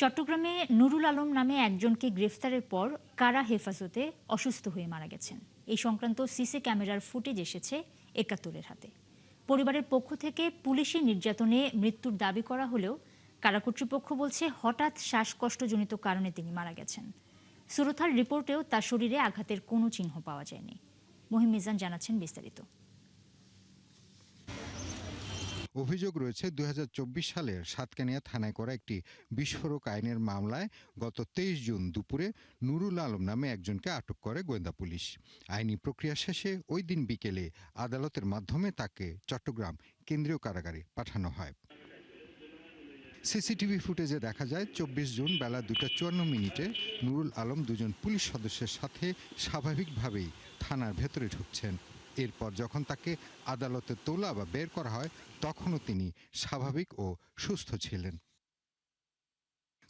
চট্টগ্রামে নুরুল আলম নামে একজনকে গ্রেফতারের পর কারা হেফাজতে অসুস্থ হয়ে মারা গেছেন। এই সংক্রান্ত সিসি ক্যামেরার ফুটেজ এসেছে ৭১-এর হাতে। পরিবারের পক্ষ থেকে পুলিশি নির্যাতনে মৃত্যুর দাবি করা হলেও কারা কর্তৃপক্ষ বলছে হঠাৎ শ্বাসকষ্টজনিত কারণে তিনি মারা গেছেন। সুরথার রিপোর্টেও তার শরীরে আঘাতের কোনো চিহ্ন পাওয়া যায়নি। মহিম মিজান জানাচ্ছেন বিস্তারিত। অভিযোগ রয়েছে ২০২৪ সালের সাতকানিয়া থানায় করা একটি বিস্ফোরক আইনের মামলায় গত ২৩ জুন দুপুরে নুরুল আলম নামে একজনকে আটক করে গোয়েন্দা পুলিশ। আইনি প্রক্রিয়া শেষে ওই দিন বিকেলে আদালতের মাধ্যমে তাকে চট্টগ্রাম কেন্দ্রীয় কারাগারে পাঠানো হয়। সিসিটিভি ফুটেজে দেখা যায় ২৪ জুন বেলা ২টা ৫৪ নুরুল আলম দুজন পুলিশ সদস্যের সাথে স্বাভাবিকভাবেই থানার ভেতরে ঢুকছেন। এরপর যখন তাকে আদালতে তোলা বা বের করা হয় তখনও তিনি স্বাভাবিক ও সুস্থ ছিলেন।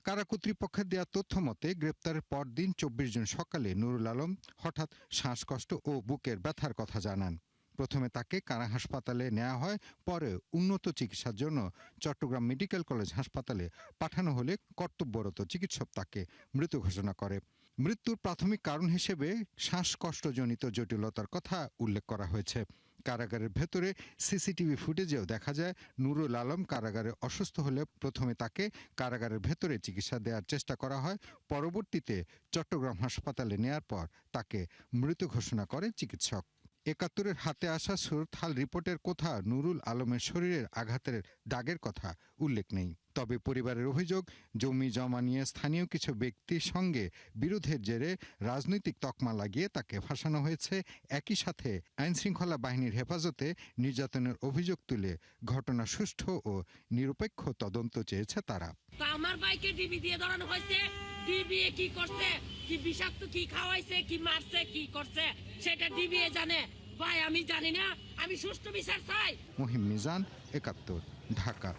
কারা কর্তৃপক্ষের দেওয়া তথ্য মতে গ্রেপ্তারের পরদিন ২৪ জুন সকালে নুরুল আলম হঠাৎ শ্বাসকষ্ট ও বুকের ব্যথার কথা জানান। প্রথমে তাকে কারা হাসপাতালে নেওয়া হয়, পরে উন্নত চিকিৎসার জন্য চট্টগ্রাম মেডিকেল কলেজ হাসপাতালে পাঠানো হলে কর্তব্যরত চিকিৎসক তাকে মৃত ঘোষণা করে। মৃত্যুর প্রাথমিক কারণ হিসেবে শ্বাসকষ্টজনিত জটিলতার কথা উল্লেখ করা হয়েছে। কারাগারের ভেতরে সিসিটিভি ফুটেজেও দেখা যায় নুরুল আলম কারাগারে অসুস্থ হলে প্রথমে তাকে কারাগারের ভেতরে চিকিৎসা দেওয়ার চেষ্টা করা হয়, পরবর্তীতে চট্টগ্রাম হাসপাতালে নেয়ার পর তাকে মৃত ঘোষণা করে চিকিৎসক। ৭১-এর হাতে আসা সুরতহাল রিপোর্টের কোথাও নুরুল আলমের শরীরের আঘাতের দাগের কথা উল্লেখ নেই। তবে পরিবারের অভিযোগ, জমি জমা নিয়ে স্থানীয় কিছু ব্যক্তির সঙ্গে বিরোধের জেরে রাজনৈতিক তকমা লাগিয়ে তাকে ফাঁসানো হয়েছে। একই সাথে আইনশৃঙ্খলা বাহিনীর হেফাজতে নির্যাতনের অভিযোগ তুলে ঘটনা সুষ্ঠু ও নিরপেক্ষ তদন্ত চেয়েছে তারা। আমার ভাইকে ডিবি দিয়ে ধরানো হয়েছে। ডিবি কি করছে, কি বিষাক্ত কি খাওয়াইছে, কি মারছে, কি করছে সেটা ডিবি জানে। ভাই আমি জানি না, আমি সুষ্ঠু বিচার চাই। মহিম মিজান, ৭১, ঢাকা।